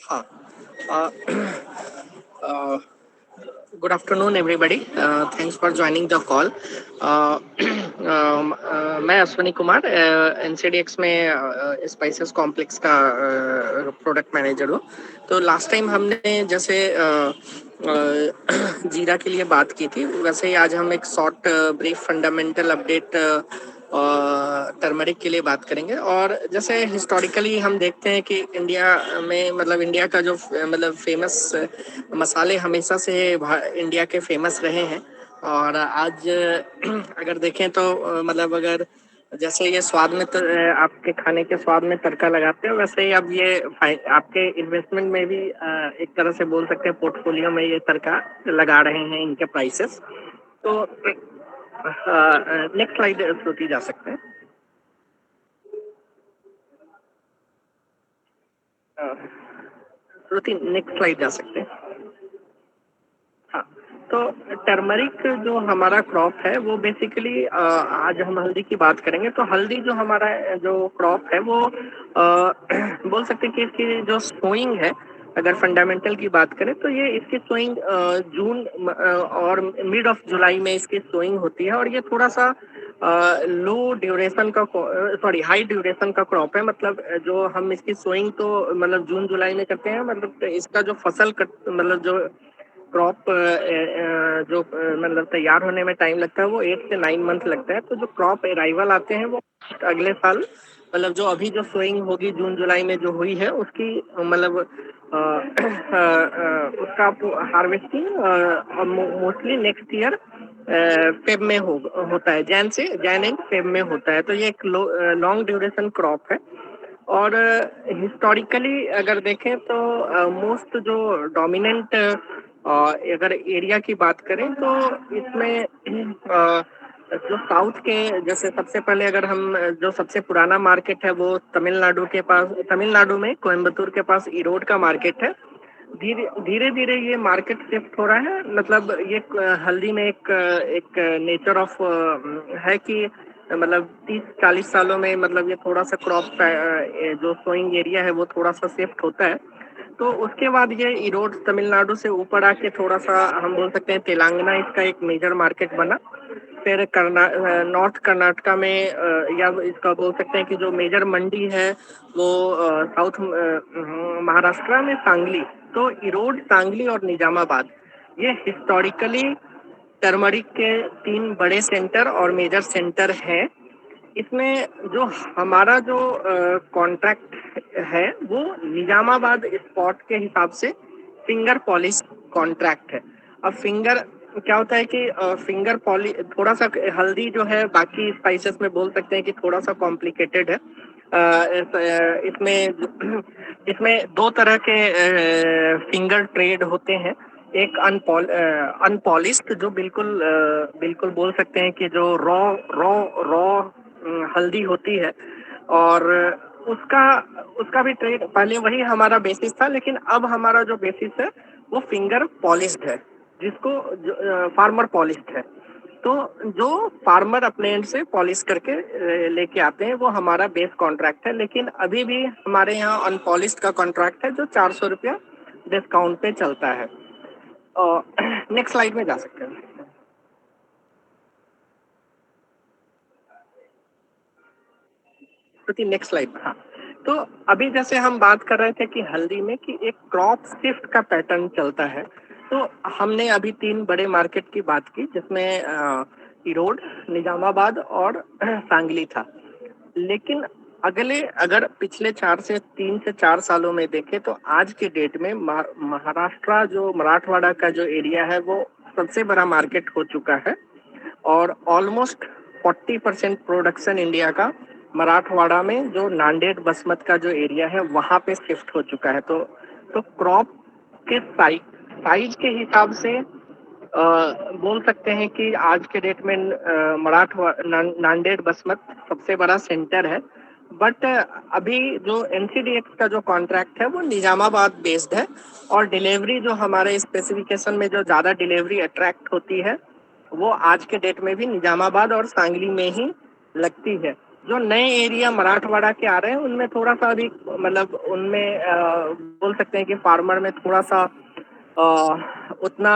हाँ। uh, uh, Good afternoon, everybody. Thanks for joining the call. मैं Ashwini Kumar NCDEX में spices complex का product manager हूँ। तो लास्ट टाइम हमने जैसे जीरा के लिए बात की थी, वैसे ही आज हम एक short brief fundamental update turmeric के लिए बात करेंगे। और जैसे हिस्टोरिकली हम देखते हैं कि इंडिया में मतलब इंडिया का जो मतलब फेमस मसाले हमेशा से इंडिया के फेमस रहे हैं। और आज अगर देखें तो मतलब अगर जैसे ये स्वाद में आपके खाने के स्वाद में तड़का लगाते हो, वैसे ही अब ये आपके इन्वेस्टमेंट में भी एक तरह से बोल सकते हैं पोर्टफोलियो में ये तड़का लगा रहे हैं इनके प्राइसेस। तो नेक्स्ट स्लाइड श्रुति जा सकते हैं। श्रुति नेक्स्ट स्लाइड जा सकते हैं। हाँ, तो टर्मरिक जो हमारा क्रॉप है वो बेसिकली आज हम हल्दी की बात करेंगे। तो हल्दी जो हमारा जो क्रॉप है वो बोल सकते हैं कि इसकी जो सोइंग है, अगर फंडामेंटल की बात करें तो ये इसकी सोइंग जून और मिड ऑफ जुलाई में इसकी सोइंग होती है। और ये थोड़ा सा लो ड्यूरेशन का सॉरी हाई ड्यूरेशन का क्रॉप है। मतलब जो हम इसकी सोइंग तो मतलब जून जुलाई में करते हैं, मतलब इसका जो फसल कट मतलब जो क्रॉप जो मतलब तैयार होने में टाइम लगता है वो 8 से 9 मंथ लगता है। तो जो क्रॉप अराइवल आते हैं वो अगले साल मतलब जो अभी जो सोइंग होगी जून जुलाई में जो हुई है उसकी मतलब उसका harvesting mostly next year Feb में होता है। जैन एंड फेब में होता है। तो ये एक लॉन्ग ड्यूरेशन क्रॉप है। और हिस्टोरिकली अगर देखें तो मोस्ट जो डोमिनेंट अगर एरिया की बात करें तो इसमें जो साउथ के जैसे सबसे पहले अगर हम जो सबसे पुराना मार्केट है वो तमिलनाडु के पास, तमिलनाडु में कोयम्बतूर के पास इरोड का मार्केट है। धीरे धीरे धीरे ये मार्केट शिफ्ट हो रहा है। मतलब ये हल्दी में एक एक नेचर ऑफ है कि मतलब 30-40 सालों में मतलब ये थोड़ा सा क्रॉप जो सोइंग एरिया है वो थोड़ा सा शिफ्ट होता है। तो उसके बाद ये इरोड तमिलनाडु से ऊपर आके थोड़ा सा हम बोल सकते हैं तेलंगाना इसका एक मेजर मार्केट बना। फिर नॉर्थ कर्नाटका में या इसका बोल सकते हैं कि जो मेजर मंडी है वो साउथ महाराष्ट्र में सांगली। तो इरोड, सांगली और निजामाबाद ये हिस्टोरिकली टर्मरिक के 3 बड़े सेंटर और मेजर सेंटर हैं। इसमें जो हमारा जो कॉन्ट्रैक्ट है वो निजामाबाद स्पॉट के हिसाब से फिंगर पॉलिश कॉन्ट्रैक्ट है। अब फिंगर क्या होता है कि फिंगर पॉलिश थोड़ा सा हल्दी जो है बाकी स्पाइसेस में बोल सकते हैं कि थोड़ा सा कॉम्प्लिकेटेड है। इसमें इसमें दो तरह के फिंगर ट्रेड होते हैं। एक अनपॉलिश्ड जो बिल्कुल बोल सकते हैं कि जो रॉ रॉ रॉ हल्दी होती है। और उसका उसका भी ट्रेड पहले वही हमारा बेसिस था, लेकिन अब हमारा जो बेसिस है वो फिंगर पॉलिश्ड है, जिसको फार्मर पॉलिश्ड है। तो जो फार्मर अपने एंड से पॉलिश करके लेके आते हैं वो हमारा बेस कॉन्ट्रैक्ट है। लेकिन अभी भी हमारे यहाँ अनपॉलिश्ड का कॉन्ट्रैक्ट है जो 400 रुपया डिस्काउंट पे चलता है। और नेक्स्ट स्लाइड में जा सकते हैं। Next slide. हाँ, तो अभी जैसे हम बात कर रहे थे कि हल्दी में कि एक क्रॉप शिफ्ट का पैटर्न चलता है। तो हमने अभी 3 बड़े मार्केट की बात की जिसमें इरोड, निजामाबाद और सांगली था। लेकिन अगले अगर पिछले 3 से 4 सालों में देखें तो आज के डेट में महाराष्ट्र जो मराठवाड़ा का जो एरिया है वो सबसे बड़ा मार्केट हो चुका है। और ऑलमोस्ट 40% प्रोडक्शन इंडिया का मराठवाड़ा में जो नांदेड़ बसमत का जो एरिया है वहां पे शिफ्ट हो चुका है। तो क्रॉप के साइज के हिसाब से बोल सकते हैं कि आज के डेट में नांदेड़ बसमत सबसे बड़ा सेंटर है। बट अभी जो एनसीडीएक्स का जो कॉन्ट्रैक्ट है वो निजामाबाद बेस्ड है। और डिलीवरी जो हमारे स्पेसिफिकेशन में जो ज़्यादा डिलीवरी अट्रैक्ट होती है वो आज के डेट में भी निजामाबाद और सांगली में ही लगती है। जो नए एरिया मराठवाड़ा के आ रहे हैं उनमें थोड़ा सा अभी मतलब उनमें बोल सकते हैं कि फार्मर में थोड़ा सा उतना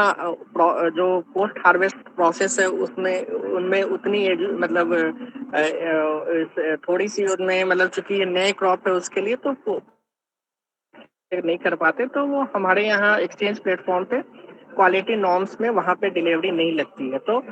जो पोस्ट हार्वेस्ट प्रोसेस है उसमें उनमें उतनी मतलब थोड़ी सी उनमें मतलब चूंकि ये नए क्रॉप है उसके लिए तो नहीं कर पाते, तो वो हमारे यहाँ एक्सचेंज प्लेटफॉर्म पे क्वालिटी नॉर्म्स में वहाँ पे डिलीवरी नहीं लगती है। तो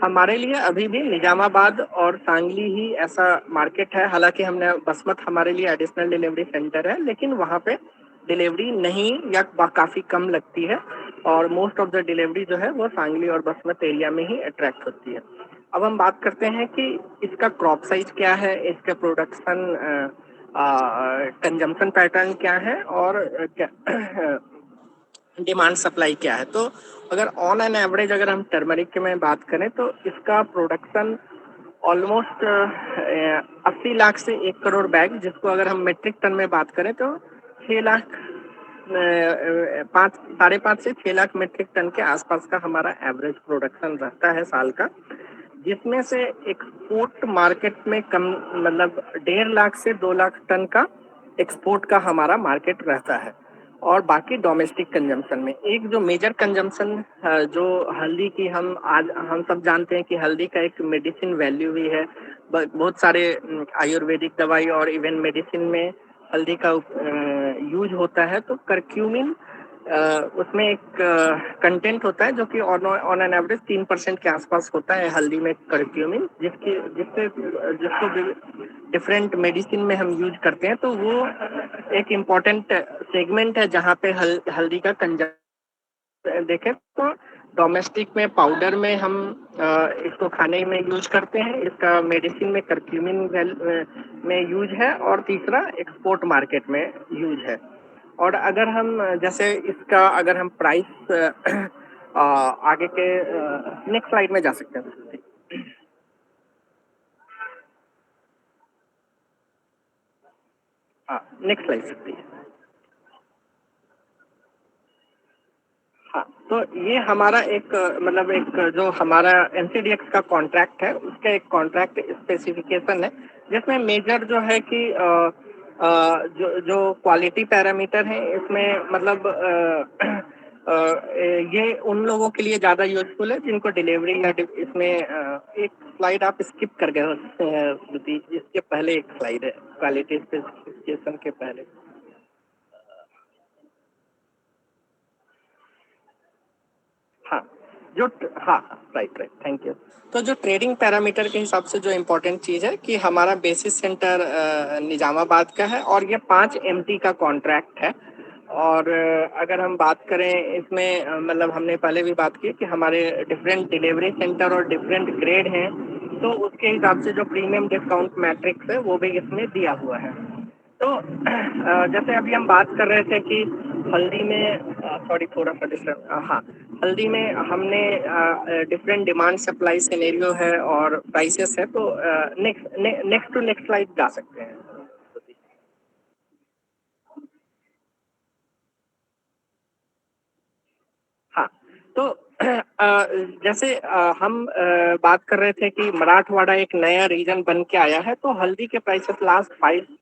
हमारे लिए अभी भी निजामाबाद और सांगली ही ऐसा मार्केट है, हालांकि हमने बसमत हमारे लिए एडिशनल डिलीवरी सेंटर है, लेकिन वहाँ पे डिलीवरी नहीं या काफ़ी कम लगती है और मोस्ट ऑफ द डिलीवरी जो है वो सांगली और बसमत एरिया में ही अट्रैक्ट होती है। अब हम बात करते हैं कि इसका क्रॉप साइज क्या है, इसका प्रोडक्शन कंजम्पशन पैटर्न क्या है और डिमांड सप्लाई क्या है। तो अगर ऑन एन एवरेज अगर हम टर्मरिक की में बात करें तो इसका प्रोडक्शन ऑलमोस्ट 80 लाख से 1 करोड़ बैग, जिसको अगर हम मेट्रिक टन में बात करें तो 6 लाख 5 साढ़े 5 से 6 लाख मेट्रिक टन के आसपास का हमारा एवरेज प्रोडक्शन रहता है साल का, जिसमें से एक्सपोर्ट मार्केट में कम मतलब 1.5 लाख से 2 लाख टन का एक्सपोर्ट का हमारा मार्केट रहता है और बाकी डोमेस्टिक कंजम्पशन में एक जो मेजर कंजम्पशन जो हल्दी की हम सब जानते हैं कि हल्दी का एक मेडिसिन वैल्यू भी है। बहुत सारे आयुर्वेदिक दवाई और इवन मेडिसिन में हल्दी का यूज होता है। तो करक्यूमिन उसमें एक कंटेंट होता है जो कि ऑन एन एवरेज 3% के आसपास होता है हल्दी में करक्यूमिन, जिसको डिफरेंट मेडिसिन में हम यूज करते हैं। तो वो एक इम्पॉर्टेंट सेगमेंट है जहाँ पे हल्दी का कंजम्पशन देखें तो डोमेस्टिक में पाउडर में हम इसको खाने में यूज करते हैं, इसका मेडिसिन में करक्यूमिन में यूज है और तीसरा एक्सपोर्ट मार्केट में यूज है। और अगर हम जैसे इसका अगर हम प्राइस आगे के नेक्स्ट स्लाइड में जा सकते हैं। हाँ, नेक्स्ट स्लाइड सकती है। हाँ, तो ये हमारा एक मतलब एक जो हमारा एनसीडीएक्स का कॉन्ट्रैक्ट है उसका एक कॉन्ट्रैक्ट स्पेसिफिकेशन है, जिसमें मेजर जो है कि जो क्वालिटी पैरामीटर है इसमें मतलब ये उन लोगों के लिए ज़्यादा यूजफुल है जिनको डिलीवरी या इसमें एक स्लाइड आप स्किप कर गए हो श्रुति, इसके पहले एक स्लाइड है क्वालिटी स्पेसिफिकेशन के पहले। हाँ, जो हाँ, राइट राइट, थैंक यू। तो जो ट्रेडिंग पैरामीटर के हिसाब से जो इम्पोर्टेंट चीज़ है कि हमारा बेसिस सेंटर निजामाबाद का है और ये 5 MT का कॉन्ट्रैक्ट है। और अगर हम बात करें इसमें मतलब हमने पहले भी बात की कि हमारे डिफरेंट डिलीवरी सेंटर और डिफरेंट ग्रेड हैं, तो उसके हिसाब से जो प्रीमियम डिस्काउंट मैट्रिक्स है वो भी इसमें दिया हुआ है। तो जैसे अभी हम बात कर रहे थे कि हल्दी में सॉरी थोड़ा सा डिस्टर्ब, हाँ, हल्दी में हमने डिफरेंट डिमांड सप्लाई सिनेरियो है और प्राइसेस है। तो नेक्स्ट टू नेक्स्ट स्लाइड जा सकते हैं। हाँ, तो जैसे हम बात कर रहे थे कि मराठवाड़ा एक नया रीजन बन के आया है, तो हल्दी के प्राइसेस लास्ट 5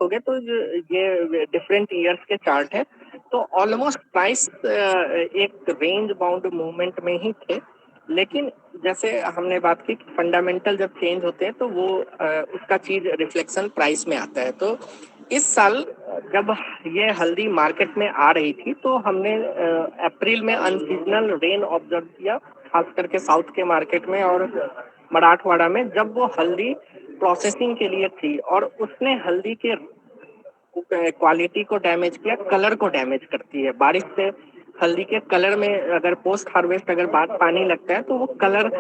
हो गए, तो ये डिफरेंट ईयर्स के चार्ट है। तो ऑलमोस्ट प्राइस एक रेंज बाउंड मूवमेंट में ही थे, लेकिन जैसे हमने बात की कि फंडामेंटल जब चेंज होते हैं तो वो उसका चीज रिफ्लेक्शन प्राइस में आता है। तो इस साल जब ये हल्दी मार्केट में आ रही थी तो हमने अप्रैल में अनसीजनल रेन ऑब्जर्व किया, खास करके साउथ के मार्केट में और मराठवाड़ा में, जब वो हल्दी प्रोसेसिंग के लिए थी और उसने हल्दी के क्वालिटी को डैमेज किया, कलर को डैमेज करती है। बारिश से हल्दी के कलर में अगर पोस्ट हार्वेस्ट अगर बाद पानी लगता है तो वो कलर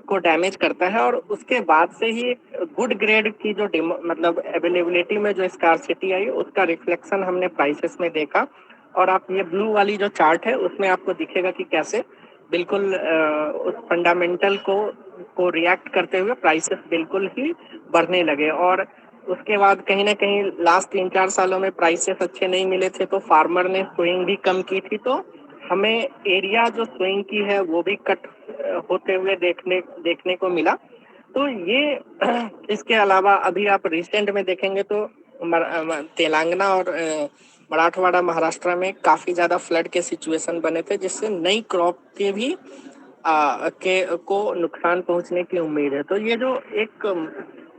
को डैमेज करता है और उसके बाद से ही गुड ग्रेड की जो मतलब अवेलेबिलिटी में जो स्कार्सिटी आई उसका रिफ्लेक्शन हमने प्राइसेस में देखा। और आप ये ब्लू वाली जो चार्ट है उसमें आपको दिखेगा कि कैसे बिल्कुल उस फंडामेंटल को रिएक्ट करते हुए प्राइसेस बिल्कुल ही बढ़ने लगे। और उसके बाद कहीं ना कहीं लास्ट 3-4 सालों में प्राइसेस अच्छे नहीं मिले थे तो फार्मर ने स्विंग भी कम की थी। तो हमें एरिया जो स्विंग की है वो भी कट होते हुए देखने को मिला। तो ये इसके अलावा अभी आप रिसेंट में देखेंगे तो तेलंगाना और मराठवाड़ा महाराष्ट्र में काफी ज्यादा फ्लड के सिचुएशन बने थे, जिससे नई क्रॉप के भी को नुकसान पहुंचने की उम्मीद है। तो ये जो एक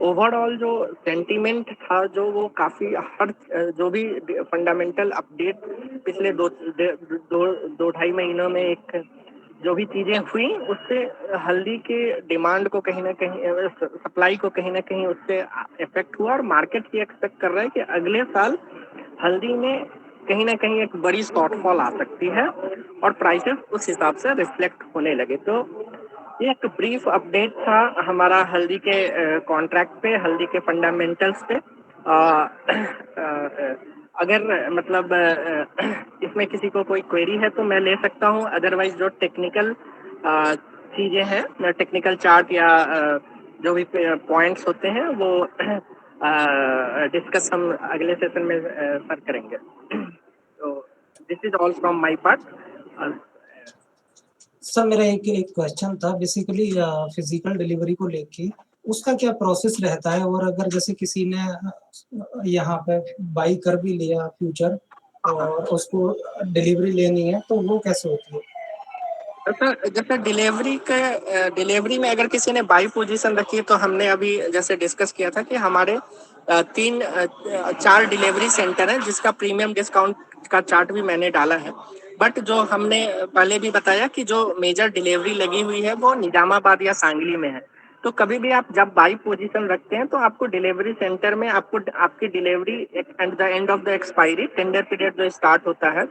ओवरऑल जो सेंटीमेंट था, जो वो काफी हर जो भी फंडामेंटल अपडेट पिछले दो ढाई महीनों में एक जो भी चीजें हुई, उससे हल्दी के डिमांड को कहीं ना कहीं, सप्लाई को कहीं ना कहीं उससे इफेक्ट हुआ। और मार्केट ये एक्सपेक्ट कर रहा है कि अगले साल हल्दी में कहीं ना कहीं एक बड़ी शॉर्टफॉल आ सकती है और प्राइसेस उस हिसाब से रिफ्लेक्ट होने लगे। तो ये एक ब्रीफ अपडेट था हमारा हल्दी के कॉन्ट्रैक्ट पे, हल्दी के फंडामेंटल्स पे। अगर मतलब इसमें किसी को कोई क्वेरी है तो मैं ले सकता हूँ, अदरवाइज जो टेक्निकल चीजें हैं, टेक्निकल चार्ट या जो भी पॉइंट्स होते हैं वो डिस्कस हम अगले सेशन में सर करेंगे। तो this is all from my part. Sir मेरा एक क्वेश्चन था बेसिकली फिजिकल डिलीवरी को लेके, उसका क्या प्रोसेस रहता है? और अगर जैसे किसी ने यहाँ पे बाई कर भी लिया फ्यूचर और उसको डिलीवरी लेनी है तो वो कैसे होती है? सर जैसे डिलीवरी में अगर किसी ने बाई पोजीशन रखी है तो हमने अभी जैसे डिस्कस किया था कि हमारे 4 डिलीवरी सेंटर है, जिसका प्रीमियम डिस्काउंट का चार्ट भी मैंने डाला है। बट जो हमने पहले भी बताया कि जो मेजर डिलीवरी लगी हुई है वो निजामाबाद या सांगली में है। तो कभी भी आप जब बाई पोजीशन रखते हैं तो आपको डिलीवरी सेंटर में आपको आपकी delivery at the end of the expiry tender period जो स्टार्ट होता है,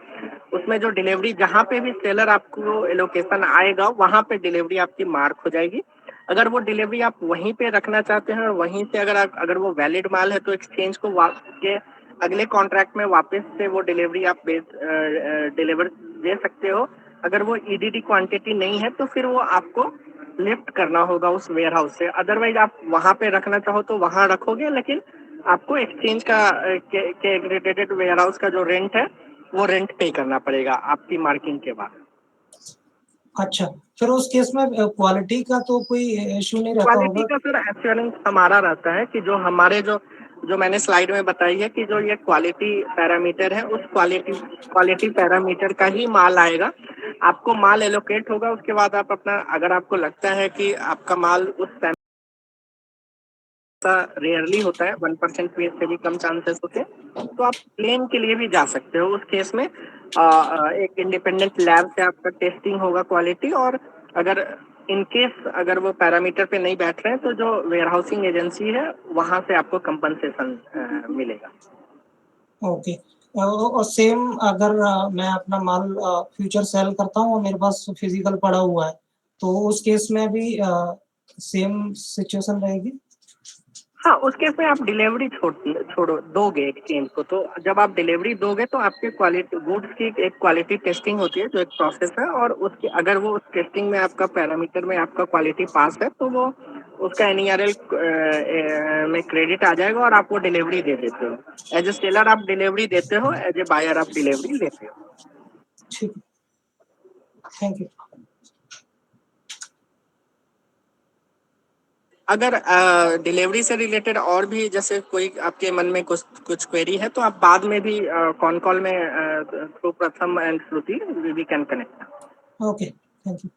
उसमें जो डिलीवरी जहाँ पे भी सेलर आपको एलोकेशन आएगा वहां पे डिलीवरी आपकी मार्क हो जाएगी। अगर वो डिलीवरी आप वहीं पे रखना चाहते हैं और वहीं से अगर वो वैलिड माल है तो एक्सचेंज को के अगले कॉन्ट्रैक्ट में वापस से वो डिलीवरी आप डिलीवर दे सकते हो। अगर वो ईडीडी क्वांटिटी नहीं है तो फिर वो आपको लिफ्ट करना होगा उस वेयर हाउस से। अदरवाइज आप वहां पे रखना चाहो तो वहां रखोगे, लेकिन आपको एक्सचेंज का के एग्रीगेटेड वेयर हाउस का जो रेंट है वो रेंट पे करना पड़ेगा आपकी मार्किंग के बाद। अच्छा, फिर उस केस में क्वालिटी का तो कोई इशू नहीं रहता होगा? क्वालिटी का सर एश्योरेंस हमारा रहता है कि जो हमारे जो मैंने स्लाइड में बताई है कि जो ये क्वालिटी पैरामीटर है, उस क्वालिटी पैरामीटर का ही माल आएगा। आपको माल एलोकेट होगा, उसके बाद आप अपना, अगर आपको लगता है कि आपका माल उस रेयरली होता है, 1% पेज से भी कम चांसेस होते हैं, तो आप प्लेन के लिए भी जा सकते हो। उस केस में एक इंडिपेंडेंट लैब से आपका टेस्टिंग होगा क्वालिटी, और अगर इन केस अगर वो पैरामीटर पे नहीं बैठ रहे हैं तो जो वेयरहाउसिंग एजेंसी है वहां से आपको कंपनसेशन मिलेगा। ओके। और सेम अगर मैं अपना माल फ्यूचर सेल करता हूँ और मेरे पास फिजिकल पड़ा हुआ है तो उस केस में भी सेम सिचुएशन रहेगी? हाँ, उस केस में आप डिलीवरी छोड़ो दोगे एक्सचेंज को, तो जब आप डिलीवरी दोगे तो आपके क्वालिटी गुड्स की एक क्वालिटी टेस्टिंग होती है जो एक प्रोसेस है, और उसके अगर वो उस टेस्टिंग में आपका पैरामीटर में आपका क्वालिटी पास है तो वो उसका NERL में क्रेडिट आ जाएगा और आप वो डिलीवरी दे देते हो। एज ए सेलर आप डिलीवरी देते हो, एज ए बायर आप डिलीवरी लेते हो। ठीक, थैंक यू। अगर डिलीवरी से रिलेटेड और भी जैसे कोई आपके मन में कुछ क्वेरी है तो आप बाद में भी कॉल में through Pratham and Shruti we can connect. Okay, thank you.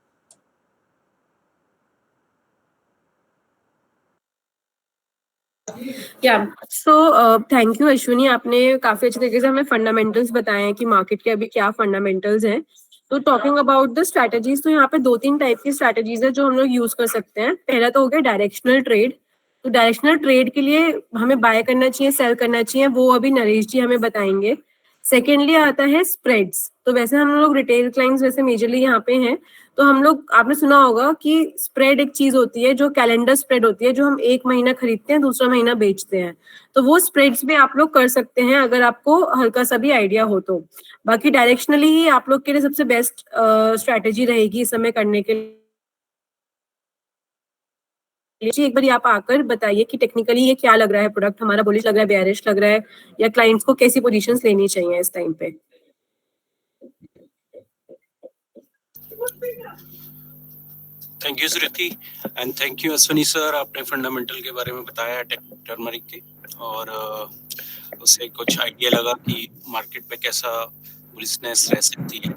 या सो थैंक यू अश्विनी, आपने काफी अच्छे तरीके से हमें फंडामेंटल्स बताए हैं कि मार्केट के अभी क्या फंडामेंटल्स हैं। तो टॉकिंग अबाउट द स्ट्रैटेजीज, तो यहाँ पे 2-3 टाइप की स्ट्रैटेजीज है जो हम लोग यूज कर सकते हैं। पहला तो हो गया डायरेक्शनल ट्रेड। तो डायरेक्शनल ट्रेड के लिए हमें बाय करना चाहिए, सेल करना चाहिए, वो अभी नरेश जी हमें बताएंगे। सेकेंडली आता है स्प्रेड्स। तो वैसे हम लोग रिटेल क्लाइंट्स वैसे मेजरली यहाँ पे हैं, तो हम लोग, आपने सुना होगा कि स्प्रेड एक चीज होती है जो कैलेंडर स्प्रेड होती है, जो हम एक महीना खरीदते हैं दूसरा महीना बेचते हैं। तो वो स्प्रेड्स भी आप लोग कर सकते हैं अगर आपको हल्का सा भी आइडिया हो तो। बाकी डायरेक्शनली ही आप लोग के लिए सबसे बेस्ट स्ट्रैटेजी रहेगी इस समय करने के लिए। एक बार आप आकर बताइए कि टेक्निकली ये क्या लग रहा है, प्रोडक्ट हमारा बुलिश लग रहा है, बेयरिश लग रहा है, या क्लाइंट्स को कैसी पोजीशंस लेनी चाहिए इस टाइम पे। Thank you Shruti and thank you Ashwini sir, आपने फंडामेंटल के बारे में बताया टर्मरिक के, और उससे कुछ आइडिया लगा कि मार्केट में कैसा बुलिशनेस रह सकती है।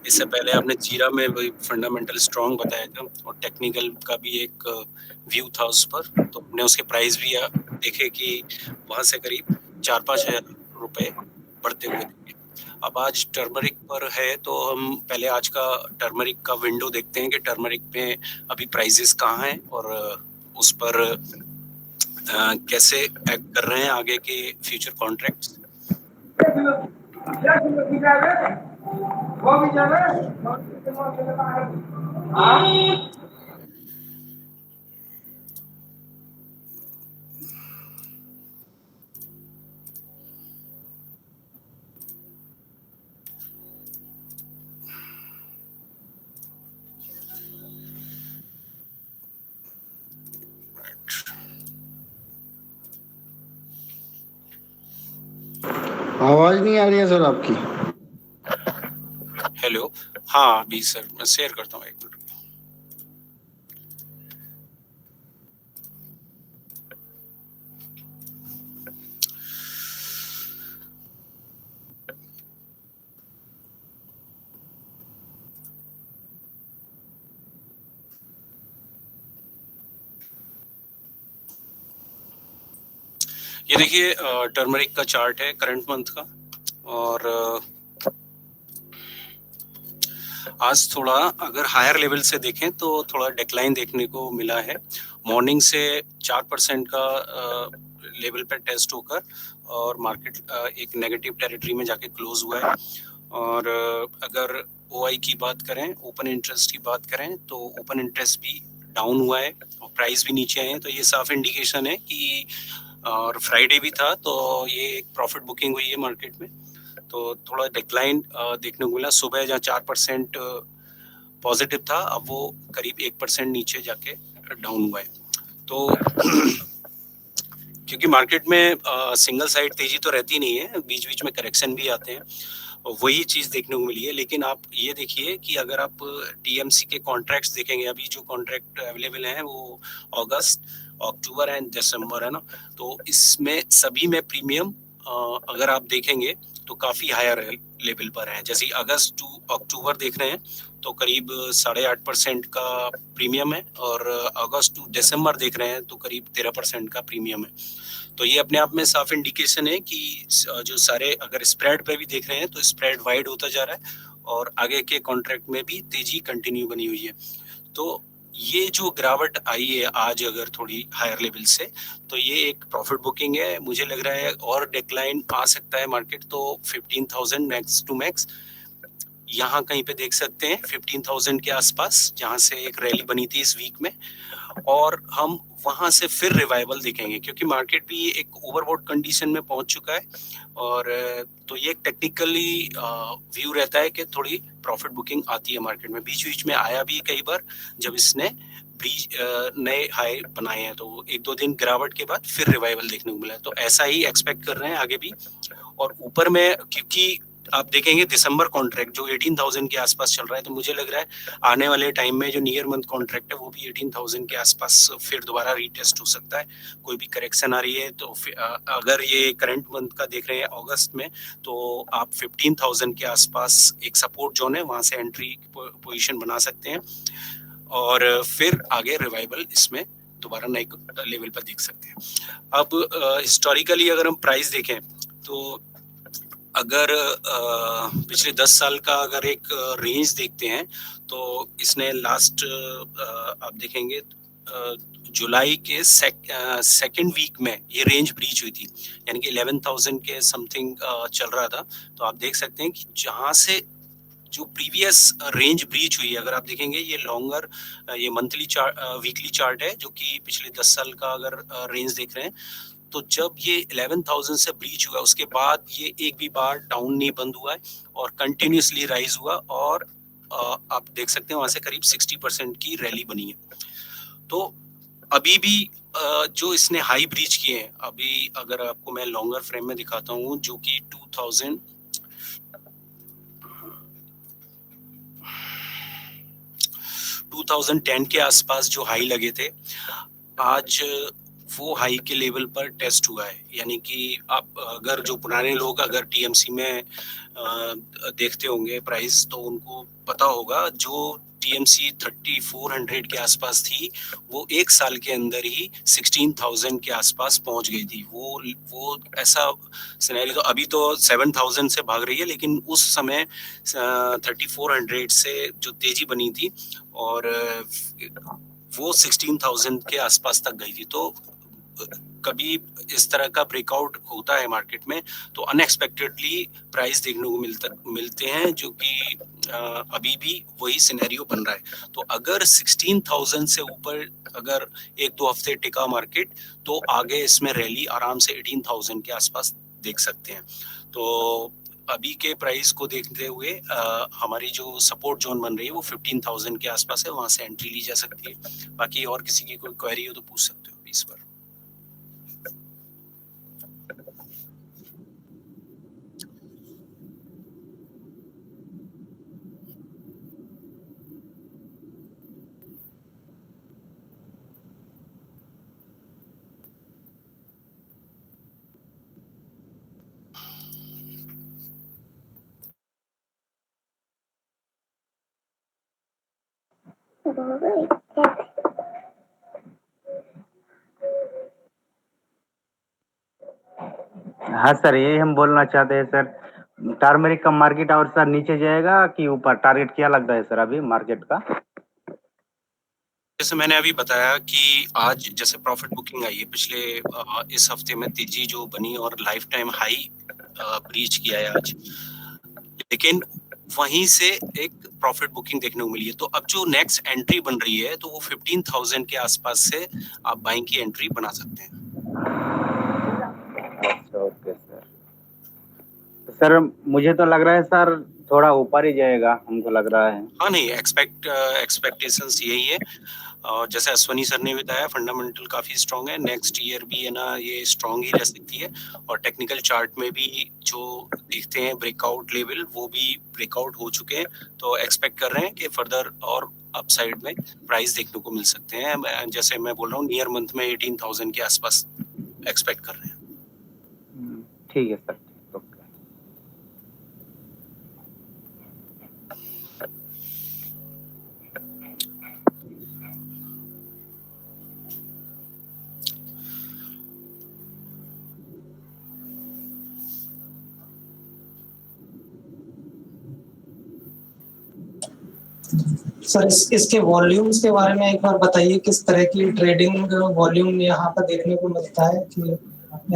इससे पहले आपने जीरा में भी फंडामेंटल स्ट्रॉन्ग बताया था और टेक्निकल का भी एक व्यू था उस पर, तो हमने उसके प्राइस भी देखे कि वहां से करीब 4-5 हज़ार रुपए बढ़ते हुए देखे। अब आज टर्मरिक पर है, तो हम पहले आज का टर्मरिक का विंडो देखते हैं कि टर्मरिक में अभी प्राइसेस कहाँ हैं और उस पर कैसे एक्ट कर रहे हैं आगे के फ्यूचर कॉन्ट्रैक्ट्स। आवाज नहीं आ रही है सर आपकी। हेलो, हाँ अभी सर मैं शेयर करता हूँ, एक मिनट। ये देखिए टर्मरिक का चार्ट है करंट मंथ का, और आज थोड़ा अगर हायर लेवल से देखें तो थोड़ा डिक्लाइन देखने को मिला है। मॉर्निंग से 4% का लेवल पर टेस्ट होकर और मार्केट एक नेगेटिव टेरिटरी में जाके क्लोज हुआ है। और अगर ओआई की बात करें, ओपन इंटरेस्ट की बात करें, तो ओपन इंटरेस्ट भी डाउन हुआ है और प्राइस भी नीचे आए हैं, तो ये साफ इंडिकेशन है कि, और फ्राइडे भी था तो ये एक प्रॉफिट बुकिंग हुई है मार्केट में, तो थोड़ा डिक्लाइन देखने को मिला। सुबह जहाँ 4% पॉजिटिव था, अब वो करीब 1% नीचे जाके डाउन हुआ है। तो क्योंकि मार्केट में सिंगल साइड तेजी तो रहती नहीं है, बीच बीच में करेक्शन भी आते हैं, वही चीज देखने को मिली है। लेकिन आप ये देखिए कि अगर आप टीएमसी के कॉन्ट्रैक्ट्स देखेंगे, अभी जो कॉन्ट्रैक्ट अवेलेबल हैं वो अगस्त, अक्टूबर एंड दिसंबर है ना, तो इसमें सभी में प्रीमियम अगर आप देखेंगे तो काफी हायर लेवल पर है। जैसे अगस्त टू अक्टूबर देख रहे हैं तो करीब 8.5% का प्रीमियम है, और अगस्त टू दिसंबर देख रहे हैं तो करीब 13% का प्रीमियम है। तो ये अपने आप में साफ इंडिकेशन है कि जो सारे, अगर स्प्रेड पे भी देख रहे हैं तो स्प्रेड वाइड होता जा रहा है और आगे के कॉन्ट्रैक्ट में भी तेजी कंटिन्यू बनी हुई है। तो ये जो गिरावट आई है आज अगर थोड़ी हायर लेवल से, तो ये एक प्रॉफिट बुकिंग है। मुझे लग रहा है और डिक्लाइन आ सकता है मार्केट, तो 15,000 मैक्स टू मैक्स यहाँ कहीं पे देख सकते हैं, 15,000 के आसपास, जहां से एक रैली बनी थी इस वीक में, और हम वहां से फिर रिवाइवल देखेंगे क्योंकि मार्केट भी एक ओवरबॉट कंडीशन में पहुंच चुका है। और तो ये टेक्निकली व्यू रहता है कि थोड़ी प्रॉफिट बुकिंग आती है मार्केट में। बीच बीच में आया भी कई बार जब इसने नए हाई बनाए हैं, तो 1-2 दिन गिरावट के बाद फिर रिवाइवल देखने को मिला है। तो ऐसा ही एक्सपेक्ट कर रहे हैं आगे भी। और ऊपर में क्योंकि आप देखेंगे दिसंबर कॉन्ट्रैक्ट जो 18,000 के आसपास चल रहा है, तो मुझे लग रहा है आने वाले टाइम में जो नियर मंथ कॉन्ट्रैक्ट है वो भी 18,000 के आसपास फिर दोबारा रीटेस्ट हो सकता है। कोई भी करेक्शन आ रही है तो अगर ये करंट मंथ का देख रहे हैं अगस्त में, तो आप 15,000 के आसपास एक सपोर्ट जोन है, वहां से एंट्री पोजीशन बना सकते हैं और फिर आगे रिवाइवल इसमें दोबारा नए लेवल पर देख सकते हैं। अब हिस्टोरिकली अगर हम प्राइस देखें तो अगर पिछले 10 साल का अगर एक रेंज देखते हैं तो इसने लास्ट आप देखेंगे जुलाई के सेकेंड वीक में ये रेंज ब्रीच हुई थी, यानी कि 11,000 के समथिंग चल रहा था। तो आप देख सकते हैं कि जहां से जो प्रीवियस रेंज ब्रीच हुई है, अगर आप देखेंगे ये लॉन्गर, ये मंथली चार्ट, वीकली चार्ट है जो कि पिछले 10 साल का अगर रेंज देख रहे हैं, तो जब ये 11,000 से ब्रीच हुआ उसके बाद ये एक भी बार डाउन नहीं बंद हुआ है और कंटिन्यूसली राइज हुआ, और आप देख सकते हैं वहां से करीब 60% की रैली बनी है। तो अभी भी जो इसने हाई ब्रीच किए हैं, अभी अगर आपको मैं लॉन्गर फ्रेम में दिखाता हूँ जो कि 2000 2010 के आसपास जो हाई लगे थे, आज वो हाई के लेवल पर टेस्ट हुआ है। यानी कि आप अगर जो पुराने लोग अगर टीएमसी में देखते होंगे प्राइस, तो उनको पता होगा जो टीएमसी 3400 के आसपास थी, वो एक साल के अंदर ही 16,000 के आसपास पहुंच गई थी। वो ऐसा सिनेरियो, तो अभी तो 7,000 से भाग रही है, लेकिन उस समय 3400 से जो तेजी बनी थी और वो 16,000 के आसपास तक गई थी। तो कभी इस तरह का ब्रेकआउट होता है मार्केट में तो अनएक्सपेक्टेडली प्राइस देखने को मिलते हैं, जो कि अभी भी वही सिनेरियो बन रहा है। तो अगर 16,000 से ऊपर अगर 1-2 हफ्ते टिका मार्केट, तो आगे इसमें रैली आराम से 18,000 के आसपास देख सकते हैं। तो अभी के प्राइस को देखते हुए हमारी जो सपोर्ट जोन बन रही है वो 15,000 के आसपास है, वहां से एंट्री ली जा सकती है। बाकी और किसी की कोई क्वेरी हो तो पूछ सकते हो इस पर। हाँ सर, यही हम बोलना चाहते हैं सर। टर्मरिक का मार्केट और सर नीचे जाएगा कि ऊपर? टारगेट क्या लगता है सर अभी मार्केट का? जैसे मैंने अभी बताया कि आज जैसे प्रॉफिट बुकिंग आई है, पिछले इस हफ्ते में तेजी जो बनी और लाइफ टाइम हाई ब्रीच किया है आज, लेकिन वहीं से एक प्रॉफिट बुकिंग देखने को मिली है। तो अब जो नेक्स्ट एंट्री बन रही है तो वो 15,000 के आसपास से आप बाइंग की एंट्री बना सकते हैं। अच्छा, ओके सर। तो सर मुझे तो लग रहा है सर थोड़ा ऊपर ही जाएगा, हमको लग रहा है। हाँ नहीं, एक्सपेक्टेशंस यही है। और जैसे अश्वनी सर ने बताया, फंडामेंटल काफी स्ट्रांग है, नेक्स्ट ईयर भी है ना ये स्ट्रांग ही रह सकती है। और टेक्निकल चार्ट में भी जो देखते हैं ब्रेकआउट लेवल, वो भी ब्रेकआउट हो चुके हैं। तो एक्सपेक्ट कर रहे हैं कि फर्दर और अपसाइड में प्राइस देखने को मिल सकते हैं। जैसे मैं बोल रहा हूँ नियर मंथ में 18,000 के आसपास एक्सपेक्ट कर रहे हैं। ठीक है सर, ओके। सर इसके वॉल्यूम्स के बारे में एक बार बताइए, किस तरह की ट्रेडिंग वॉल्यूम यहाँ पर देखने को मिलता है कि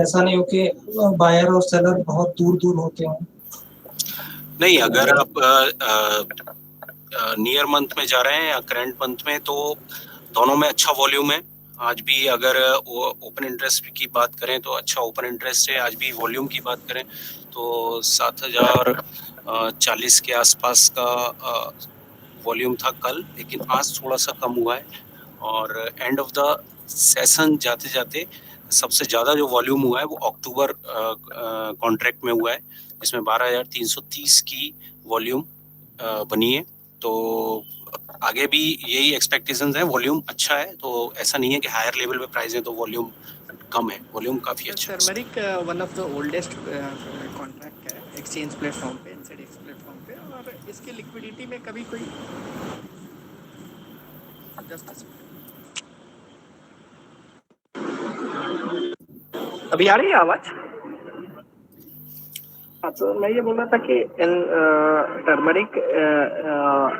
ऐसा नहीं हो कि बायर और सेलर बहुत दूर दूर होते हैं? नहीं, अगर आप नियर मंथ में जा रहे हैं या करंट मंथ में, तो दोनों में अच्छा वॉल्यूम है। आज भी अगर ओपन इंटरेस्ट की बात करें तो अच्छा ओपन इंटरेस्ट है। आज भी वॉल्यूम की बात करें तो 7,040 के आसपास का वॉल्यूम था कल, लेकिन आज थोड़ा सा कम हुआ है। और एंड ऑफ द सेशन जाते जाते सबसे ज़्यादा जो वॉल्यूम हुआ है वो अक्टूबर कॉन्ट्रैक्ट में हुआ है, जिसमें 12,330 की वॉल्यूम बनी है। तो आगे भी यही एक्सपेक्टेशंस है, वॉल्यूम अच्छा है। तो ऐसा नहीं है कि हायर लेवल पे प्राइस है तो वॉल्यूम कम है, वॉल्यूम काफ़ी अच्छा है। Turmeric one of the oldest contract है एक्सचेंज प्लेटफॉर्म पे, एनसीडीएक्स प्लेटफॉर्म पे, और इसकी लिक्विडिटी में कभी कोई अभी आ रही है आवाज? हाँ, तो मैं ये बोल रहा था कि टर्मरिक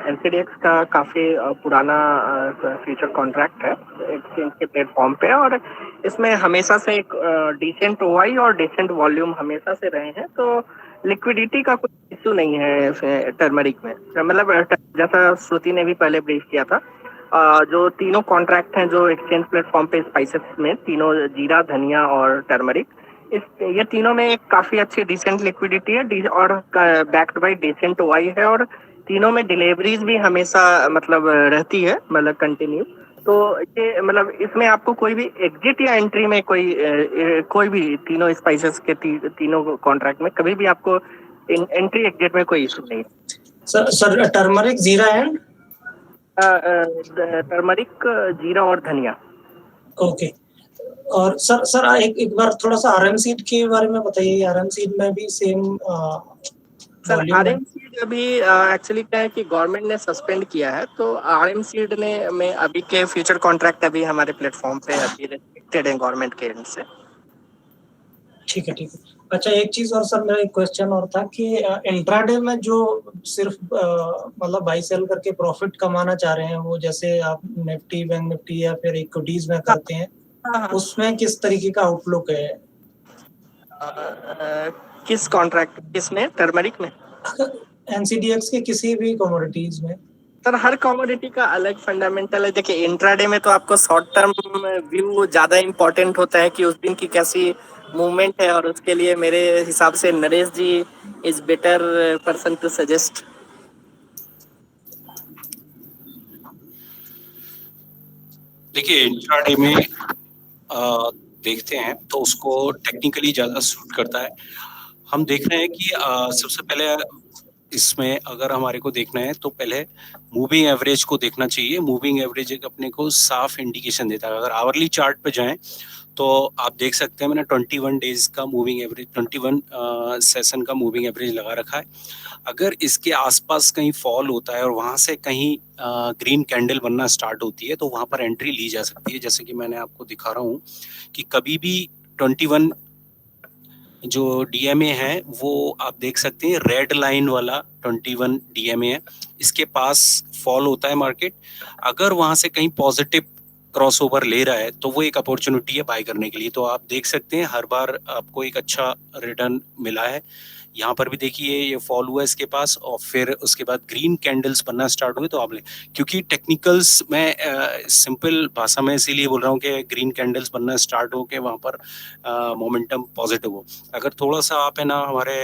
एनसीडीएक्स का काफ़ी पुराना फ्यूचर कॉन्ट्रैक्ट है एक्सचेंज के प्लेटफॉर्म पे, और इसमें हमेशा से एक डिसेंट ओआई और डिसेंट वॉल्यूम हमेशा से रहे हैं। तो लिक्विडिटी का कोई इशू नहीं है टर्मरिक में। मतलब जैसा श्रुति ने भी पहले ब्रीफ किया था, जो तीनों कॉन्ट्रैक्ट हैं जो एक्सचेंज प्लेटफॉर्म पे स्पाइसेस में, तीनों जीरा, धनिया और टर्मरिक, ये तीनों में एक काफी अच्छी डिसेंट लिक्विडिटी है और बैक्ड बाय डिसेंट ओआई है, और तीनों में डिलीवरीज भी हमेशा मतलब रहती है, मतलब कंटिन्यू। तो ये मतलब इसमें आपको कोई भी एग्जिट या एंट्री में कोई भी तीनों स्पाइसेस के तीनों कॉन्ट्रैक्ट में कभी भी आपको एंट्री एग्जिट में कोई इशू नहीं है। सर टर्मरिक, जीरा एंड टर्मरिक, जीरा और धनिया। ओके। और सर एक बार थोड़ा सा आरएम सीड के बारे में बताइए। आरएम सीड में भी सेम सर वॉल्यूम है? आरएम सीड अभी एक्चुअली क्या है कि गवर्नमेंट ने सस्पेंड किया है, तो आरएम सीड ने में अभी के फ्यूचर कॉन्ट्रैक्ट अभी हमारे प्लेटफॉर्म पे अभी रिस्ट्रिक्टेड है गवर्नमेंट के एंड से। ठीक है, ठीक है। अच्छा, एक चीज और सर, मेरा एक क्वेश्चन और था कि इंट्राडे में जो सिर्फ मतलब बाई सेल करके प्रॉफिट कमाना चाह रहे हैं, वो जैसे आप निफ्टी, बैंक निफ्टी या फिर इक्विटीज में करते हैं, उसमें किस तरीके का आउटलुक है? किस कॉन्ट्रैक्ट, किसमें? टर्मरिक में? एनसीडीएक्स के किसी भी कमोडिटीज में? सर हर कमोडिटी का अलग फंडामेंटल है। देखिए इंट्राडे में तो आपको शॉर्ट टर्म व्यू ज्यादा इंपॉर्टेंट होता है कि उस दिन की कैसी मूवमेंट है, और उसके लिए मेरे हिसाब से Naresh ji is better person to suggest. देखिए इंट्राडे में देखते हैं तो उसको टेक्निकली ज्यादा सूट करता है। हम देख रहे हैं कि सबसे पहले इसमें अगर हमारे को देखना है तो पहले मूविंग एवरेज को देखना चाहिए। मूविंग एवरेज एक अपने को साफ इंडिकेशन देता है। अगर आवरली चार्ट पे जाएं तो आप देख सकते हैं मैंने 21 डेज का मूविंग एवरेज, 21 सेशन का मूविंग एवरेज लगा रखा है। अगर इसके आसपास कहीं फॉल होता है और वहां से कहीं ग्रीन कैंडल बनना स्टार्ट होती है तो वहां पर एंट्री ली जा सकती है। जैसे कि मैंने आपको दिखा रहा हूँ कि कभी भी 21 जो डीएमए है वो आप देख सकते हैं रेड लाइन वाला 21 डीएमए है, इसके पास फॉल होता है मार्केट। अगर वहां से कहीं पॉजिटिव क्रॉसओवर ले रहा है तो वो एक अपॉर्चुनिटी है बाय करने के लिए। तो आप देख सकते हैं हर बार आपको एक अच्छा रिटर्न मिला है। यहाँ पर भी देखिए ये फॉल हुआ इसके पास और फिर उसके बाद ग्रीन कैंडल्स बनना स्टार्ट हुए तो आप ले, क्योंकि टेक्निकल्स में सिंपल भाषा में इसीलिए बोल रहा हूँ कि ग्रीन कैंडल्स बनना स्टार्ट हो के वहाँ पर मोमेंटम पॉजिटिव हो। अगर थोड़ा सा आप है ना हमारे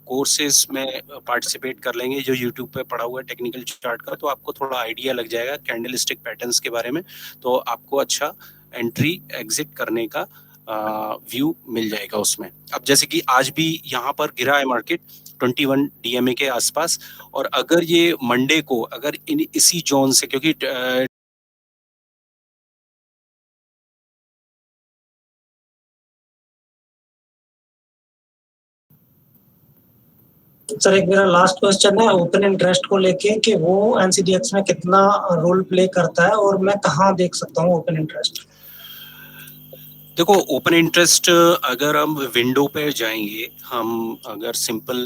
कोर्सेज में पार्टिसिपेट कर लेंगे जो यूट्यूब पे पढ़ा हुआ है टेक्निकल चार्ट का, तो आपको थोड़ा आइडिया लग जाएगा कैंडलस्टिक पैटर्न्स के बारे में, तो आपको अच्छा एंट्री एग्जिट करने का व्यू मिल जाएगा उसमें। अब जैसे कि आज भी यहाँ पर गिरा है मार्केट 21 डीएमए के आसपास, और अगर ये मंडे को अगर इसी जोन से, क्योंकि सर एक मेरा लास्ट क्वेश्चन है ओपन इंटरेस्ट को लेके कि वो एनसीडीएक्स में कितना रोल प्ले करता है और मैं कहाँ देख सकता हूँ ओपन इंटरेस्ट? देखो ओपन इंटरेस्ट अगर हम विंडो पे जाएंगे, हम अगर सिंपल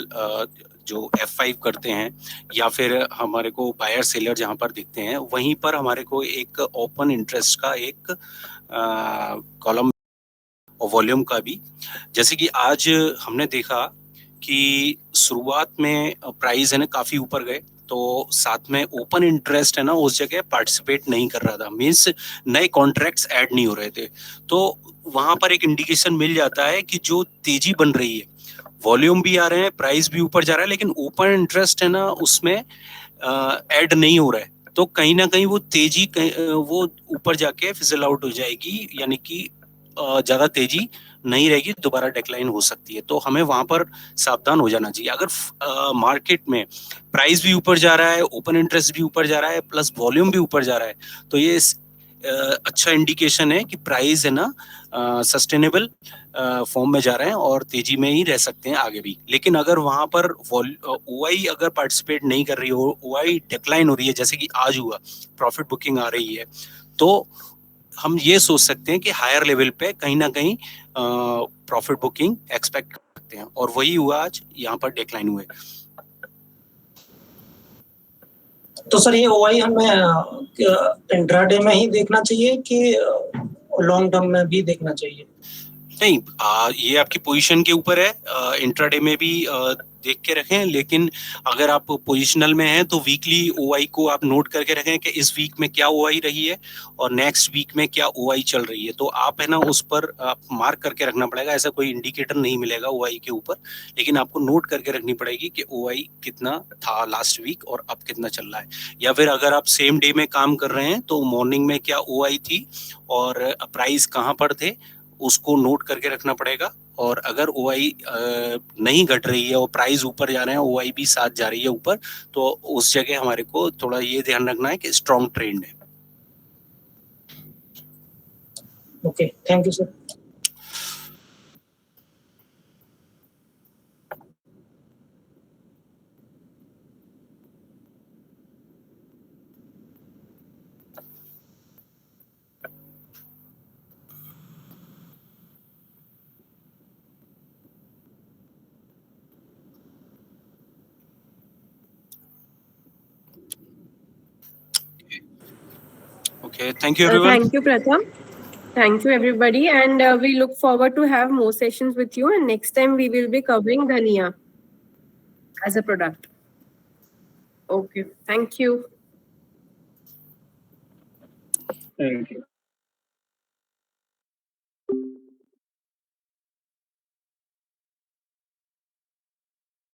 जो F5 करते हैं या फिर हमारे को बायर सेलर जहां पर दिखते हैं वहीं पर हमारे को एक ओपन इंटरेस्ट का एक कॉलम और वॉल्यूम का भी, जैसे कि आज हमने देखा कि शुरुआत में प्राइस है ना काफी ऊपर गए तो साथ में ओपन इंटरेस्ट है ना उस जगह पार्टिसिपेट नहीं कर रहा था, मींस नए कॉन्ट्रैक्ट्स ऐड नहीं हो रहे थे। तो वहां पर एक इंडिकेशन मिल जाता है कि जो तेजी बन रही है, वॉल्यूम भी आ रहे हैं, प्राइस भी ऊपर जा रहा है, लेकिन ओपन इंटरेस्ट है ना उसमें ऐड नहीं हो रहा है, तो कहीं ना कहीं वो तेजी वो ऊपर जाके फिजल आउट हो जाएगी, यानी कि ज्यादा तेजी नहीं रहेगी, दोबारा डिक्लाइन हो सकती है। तो हमें वहां पर सावधान हो जाना चाहिए। अगर मार्केट में प्राइस भी ऊपर जा रहा है, ओपन इंटरेस्ट भी ऊपर जा रहा है, प्लस वॉल्यूम भी ऊपर जा रहा है, तो ये अच्छा इंडिकेशन है कि प्राइस है ना सस्टेनेबल फॉर्म में जा रहे हैं और तेजी में ही रह सकते हैं आगे भी। लेकिन अगर वहां पर ओआई अगर पार्टिसिपेट नहीं कर रही हो, ओआई डिक्लाइन हो रही है जैसे कि आज हुआ, प्रॉफिट बुकिंग आ रही है, तो हम ये सोच सकते हैं कि हायर लेवल पे कहीं ना कहीं प्रॉफिट बुकिंग एक्सपेक्ट कर सकते हैं, और वही हुआ आज, यहाँ पर डिक्लाइन हुए। तो सर ये ओआई हमें इंट्राडे में ही देखना चाहिए कि लॉन्ग टर्म में भी देखना चाहिए? नहीं, ये आपकी पोजीशन के ऊपर है। इंट्राडे में भी देख के रखें, लेकिन अगर आप पोजिशनल में हैं तो वीकली ओआई को आप नोट करके रखें कि इस वीक में क्या ओआई रही है और नेक्स्ट वीक में क्या ओआई चल रही है। तो आप है ना उस पर आप मार्क करके रखना पड़ेगा। ऐसा कोई इंडिकेटर नहीं मिलेगा ओआई के ऊपर, लेकिन आपको नोट करके रखनी पड़ेगी कि ओआई कितना था लास्ट वीक और अब कितना चल रहा है। या फिर अगर आप सेम डे में काम कर रहे हैं तो मॉर्निंग में क्या ओआई थी और प्राइस कहाँ पर थे, उसको नोट करके रखना पड़ेगा। और अगर OI नहीं घट रही है और प्राइस ऊपर जा रहे हैं, OI भी साथ जा रही है ऊपर, तो उस जगह हमारे को थोड़ा ये ध्यान रखना है कि स्ट्रॉन्ग ट्रेंड है। Okay, thank you sir. Okay, thank you everyone. Thank you, Pratham. Thank you, everybody. And we look forward to have more sessions with you. And next time we will be covering dhania as a product. Okay. Thank you. Thank you.